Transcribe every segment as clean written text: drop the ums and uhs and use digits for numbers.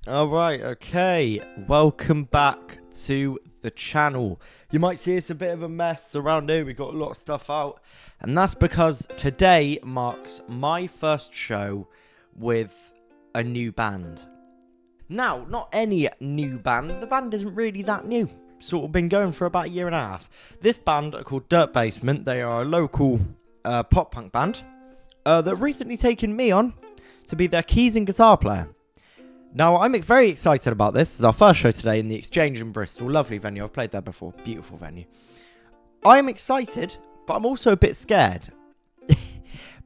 Alright, okay. Welcome back to the channel. You might see it's a bit of a mess around here. We've got a lot of stuff out. And that's because today marks my first show with a new band. Now, not any new band. The band isn't really that new. Sort of been going for about a year and a half. This band are called Dirt Basement. They are a local pop punk band that have recently taken me on to be their keys and guitar player. Now, I'm very excited about this. This is our first show today in the Exchange in Bristol. Lovely venue. I've played there before. Beautiful venue. I'm excited, but I'm also a bit scared.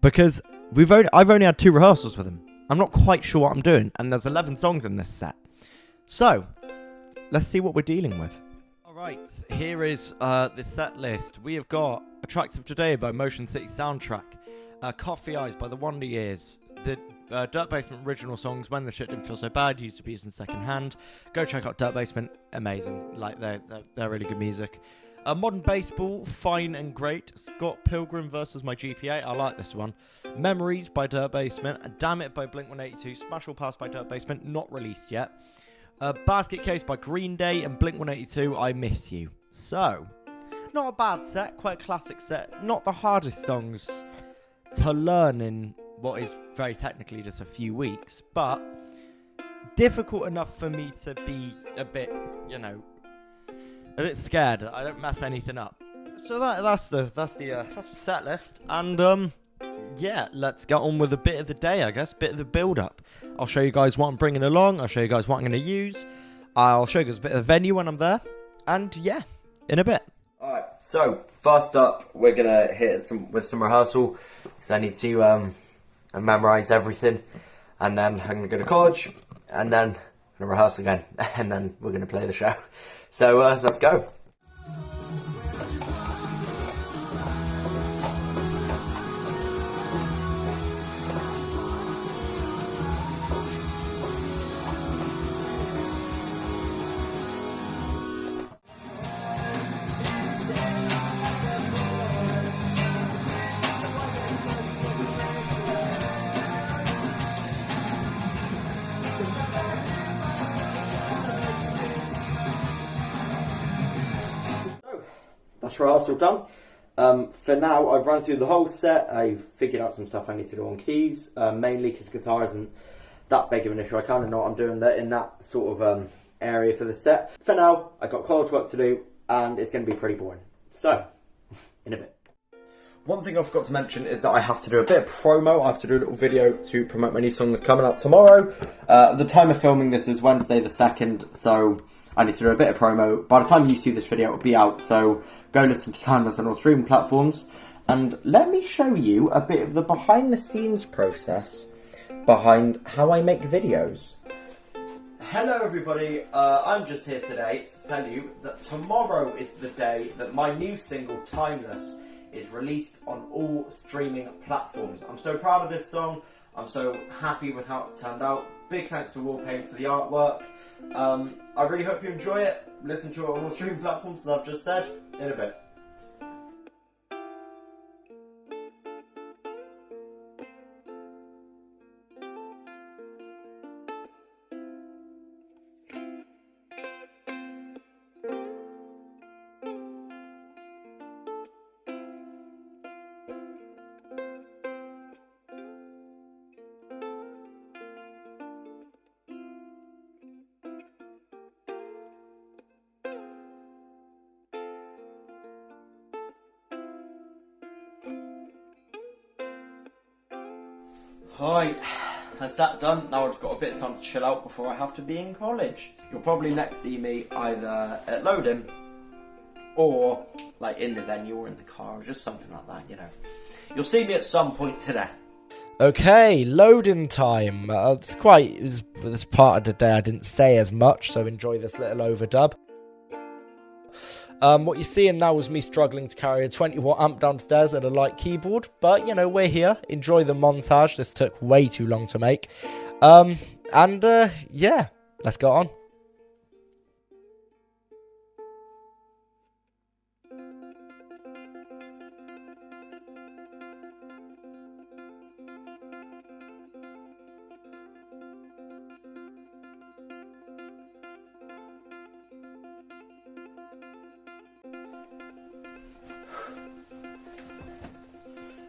Because I've only had 2 rehearsals with them. I'm not quite sure what I'm doing. And there's 11 songs in this set. So, let's see what we're dealing with. Alright, here is the set list. We have got Attractive Today by Motion City Soundtrack. Coffee Eyes by The Wonder Years. The Dirt Basement original songs, When the Shit Didn't Feel So Bad, used to be used in second hand. Go check out Dirt Basement, amazing. Like, they're really good music. Modern Baseball, fine and great. Scott Pilgrim versus My GPA, I like this one. Memories by Dirt Basement. Damn It by Blink-182. Smash Will Pass by Dirt Basement, not released yet. Basket Case by Green Day and Blink-182, I Miss You. So, not a bad set, quite a classic set. Not the hardest songs to learn in what is very technically just a few weeks, but difficult enough for me to be a bit, a bit scared. I don't mess anything up. So that's the set list, and yeah, let's get on with a bit of the day, I guess, bit of the build up. I'll show you guys what I'm bringing along. I'll show you guys what I'm going to use. I'll show you guys a bit of the venue when I'm there, and yeah, in a bit. All right. So first up, we're gonna hit with some rehearsal because I need to and memorize everything, and then I'm gonna go to college, and then I'm gonna rehearse again, and then we're gonna play the show. So let's go. That's rehearsal done. For now, I've run through the whole set. I've figured out some stuff I need to do on keys, mainly because guitar isn't that big of an issue. I kind of know what I'm doing there in that sort of area for the set. For now, I've got college work to do, and it's going to be pretty boring. So, in a bit. One thing I forgot to mention is that I have to do a bit of promo. I have to do a little video to promote my new song that's coming out tomorrow. The time of filming this is Wednesday the 2nd, so I need to do a bit of promo. By the time you see this video, it'll be out, so go listen to Timeless on all streaming platforms. And let me show you a bit of the behind-the-scenes process behind how I make videos. Hello everybody, I'm just here today to tell you that tomorrow is the day that my new single, Timeless, is released on all streaming platforms. I'm so proud of this song. I'm so happy with how it's turned out. Big thanks to Warpaint for the artwork. I really hope you enjoy it. Listen to it on all streaming platforms, as I've just said. In a bit. Hi, that's that done. Now I've just got a bit of time to chill out before I have to be in college. You'll probably next see me either at loading or like in the venue or in the car or just something like that, You'll see me at some point today. Okay, loading time. It's this part of the day I didn't say as much, so enjoy this little overdub. What you're seeing now is me struggling to carry a 20-watt amp downstairs and a light keyboard, but, we're here. Enjoy the montage. This took way too long to make. Yeah, let's go on.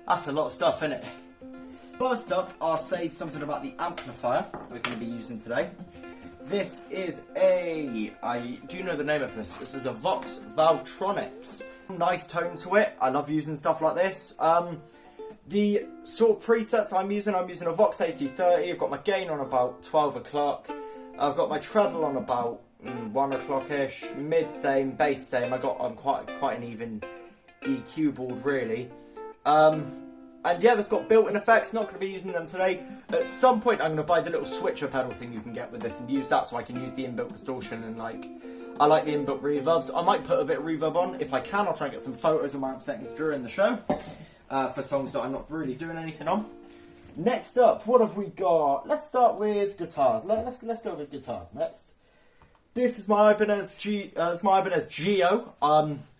That's a lot of stuff, isn't it? First up, I'll say something about the amplifier we're going to be using today. This is do you know the name of this? This is a Vox Valvetronics. Nice tone to it. I love using stuff like this. The sort of presets I'm using a Vox AC30. I've got my gain on about 12 o'clock. I've got my treble on about 1 o'clock-ish. Mid same, bass same. I'm quite an even EQ board really. And yeah, that's got built-in effects. Not going to be using them today. At some point, I'm going to buy the little switcher pedal thing you can get with this and use that so I can use the inbuilt distortion and I like the inbuilt reverbs. I might put a bit of reverb on if I can. I'll try and get some photos of my amp settings during the show for songs that I'm not really doing anything on. Next up, what have we got? Let's start with guitars. Let's go with guitars next. This is my Ibanez Geo.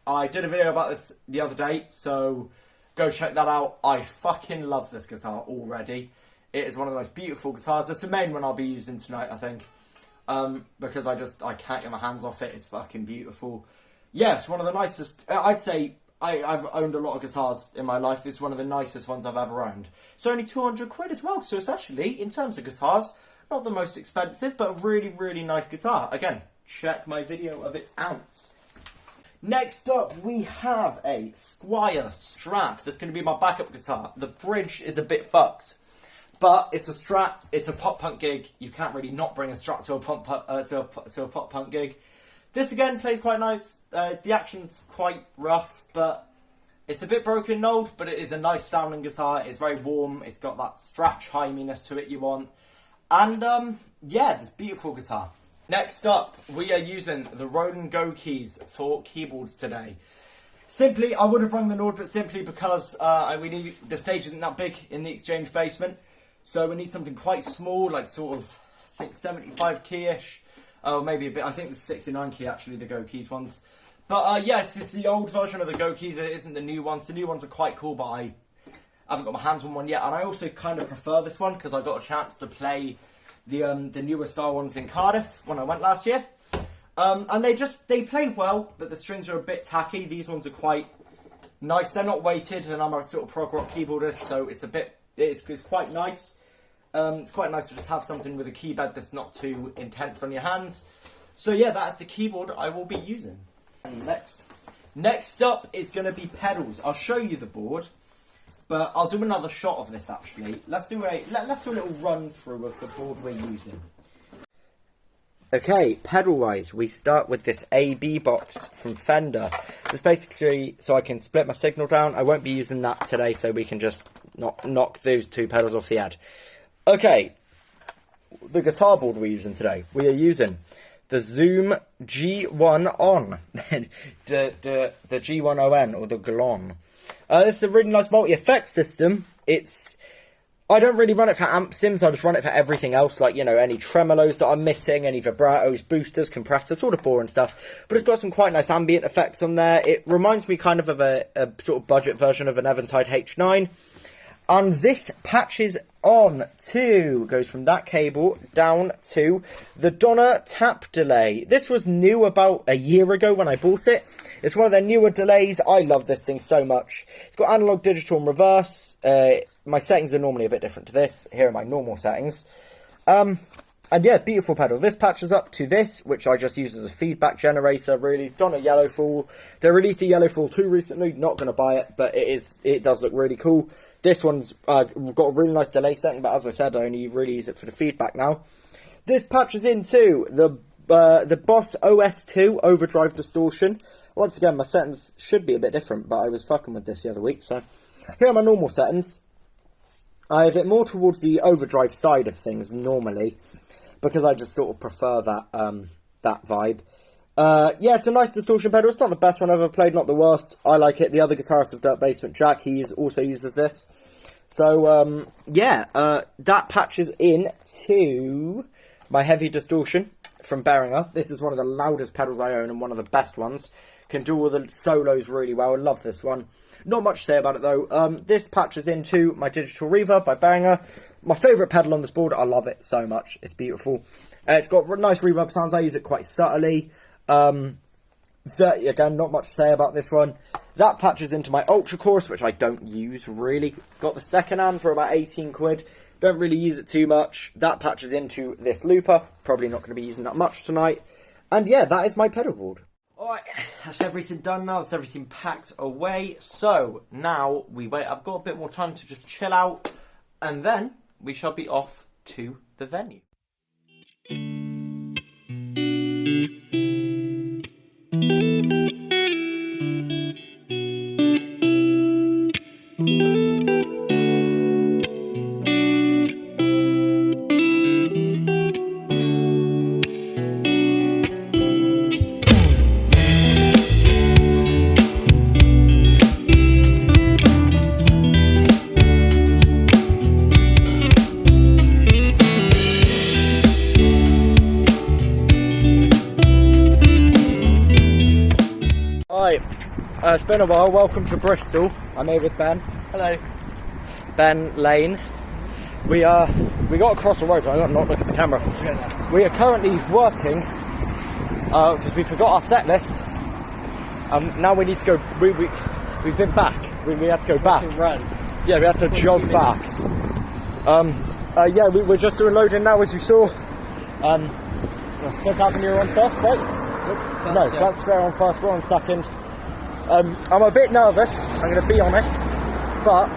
I did a video about this the other day, so go check that out. I fucking love this guitar already. It is one of the most beautiful guitars. It's the main one I'll be using tonight, I think. Because I can't get my hands off it. It's fucking beautiful. Yeah, it's one of the nicest. I'd say I've owned a lot of guitars in my life. It's one of the nicest ones I've ever owned. It's only 200 quid as well. So it's actually, in terms of guitars, not the most expensive, but a really, really nice guitar. Again, check my video of its ounce. Next up, we have a Squier Strat. That's going to be my backup guitar. The bridge is a bit fucked, but it's a Strat. It's a pop punk gig. You can't really not bring a Strat to a pop punk gig. This again plays quite nice. The action's quite rough, but it's a bit broken and old. But it is a nice sounding guitar. It's very warm. It's got that Strat chiminess to it you want, and yeah, this beautiful guitar. Next up, we are using the Roland Go keys for keyboards today. Simply, I would have rung the Nord, but simply because the stage isn't that big in the Exchange basement. So we need something quite small, like sort of, I think 75 key-ish. Oh, maybe a bit, I think the 69 key actually, the Go keys ones. But yeah, it's just the old version of the Go keys, it isn't the new ones. The new ones are quite cool, but I haven't got my hands on one yet. And I also kind of prefer this one, because I got a chance to play the newer style ones in Cardiff when I went last year, and they played well, but the strings are a bit tacky. These ones are quite nice. They're not weighted, and I'm a sort of prog rock keyboardist, so it's quite nice. It's quite nice to just have something with a key bed that's not too intense on your hands. So yeah, that's the keyboard I will be using. And next up is going to be pedals. I'll show you the board. But I'll do another shot of this actually. Let's do a little run through of the board we're using. Okay, pedal wise, we start with this AB box from Fender. It's basically so I can split my signal down. I won't be using that today, so we can just knock those two pedals off the ad. Okay, the guitar board we're using today. We are using the Zoom G1 On, the G1ON or the Glon. This is a really nice multi-effect system. I don't really run it for amp sims, I just run it for everything else, like, you know, any tremolos that I'm missing, any vibratos, boosters, compressors, sort of boring stuff. But it's got some quite nice ambient effects on there. It reminds me kind of a sort of budget version of an Eventide H9. And this patches on to, goes from that cable down to the Donner tap delay. This was new about a year ago when I bought it. It's one of their newer delays. I love this thing so much. It's got analog, digital and reverse. My settings are normally a bit different to this. Here are my normal settings. And yeah, beautiful pedal. This patches up to this, which I just use as a feedback generator, really. Donner Yellowfall. They released a Yellowfall 2 recently. Not going to buy it, but it does look really cool. This one's got a really nice delay setting, but as I said, I only really use it for the feedback now. This patches into the Boss OS2 overdrive distortion. Once again, my settings should be a bit different, but I was fucking with this the other week, so here are my normal settings. I have it more towards the overdrive side of things normally, because I just sort of prefer that vibe. Yeah, it's a nice distortion pedal. It's not the best one I've ever played, not the worst. I like it. The other guitarist of Dirt Basement, Jack, also uses this. So, yeah, that patches in to my heavy distortion from Behringer. This is one of the loudest pedals I own and one of the best ones. Can do all the solos really well. I love this one. Not much to say about it though. This patches into my digital reverb by Behringer. My favourite pedal on this board. I love it so much. It's beautiful. It's got nice reverb sounds. I use it quite subtly. Again, not much to say about this one. That patches into my Ultra Course, which I don't use really. Got the second hand for about 18 quid. Don't really use it too much. That patches into this looper. Probably not going to be using that much tonight. And yeah, that is my pedal board. Alright, that's everything done now. That's everything packed away. So now we wait. I've got a bit more time to just chill out. And then we shall be off to the venue. It's been a while. Welcome to Bristol. I'm here with Ben. Hello. Ben Lane. We got across the road, but I got to not look at the camera. We are currently working because we forgot our set list. Now we need to go. We've been back. We had to go back. To run. Yeah, we had to jog back. Yeah, we're just doing loading now, as you saw. Fifth Avenue on first, right? No, that's fair on first. We're on second. I'm a bit nervous, I'm going to be honest, but,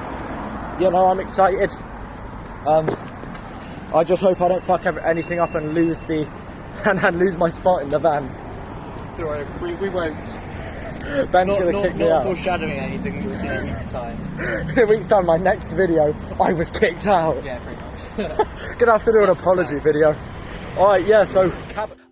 you know, I'm excited. I just hope I don't fuck anything up and lose and lose my spot in the van. Don't worry, we won't. Ben's going to kick me out. Not foreshadowing anything we'll see in a week's time. In a week's time, my next video, I was kicked out. Yeah, pretty much. Gonna have to do an apology video. Alright, yeah, so...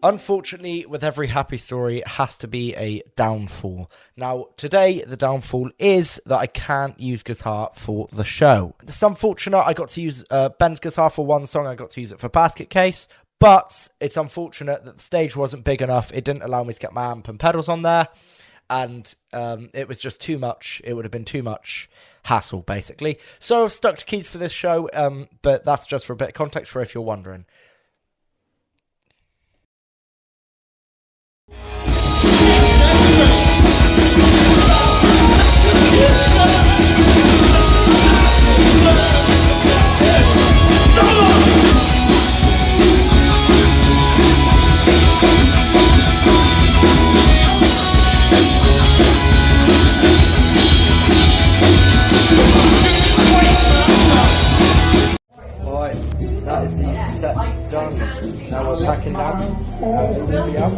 Unfortunately, with every happy story, it has to be a downfall. Now, today, the downfall is that I can't use guitar for the show. It's unfortunate I got to use Ben's guitar for one song, I got to use it for Basket Case, but it's unfortunate that the stage wasn't big enough, it didn't allow me to get my amp and pedals on there, and it was just too much, it would have been too much hassle, basically. So I've stuck to keys for this show, but that's just for a bit of context for if you're wondering. That is the set done. Now we're packing down. It will be out.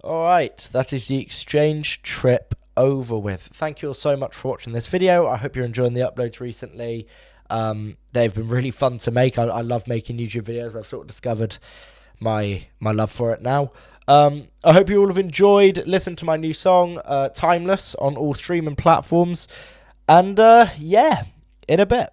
Alright, that is the exchange trip over with. Thank you all so much for watching this video. I hope you're enjoying the uploads recently. They've been really fun to make. I love making YouTube videos. I've sort of discovered my love for it now. I hope you all have enjoyed. Listen to my new song, Timeless, on all streaming platforms. And yeah, in a bit.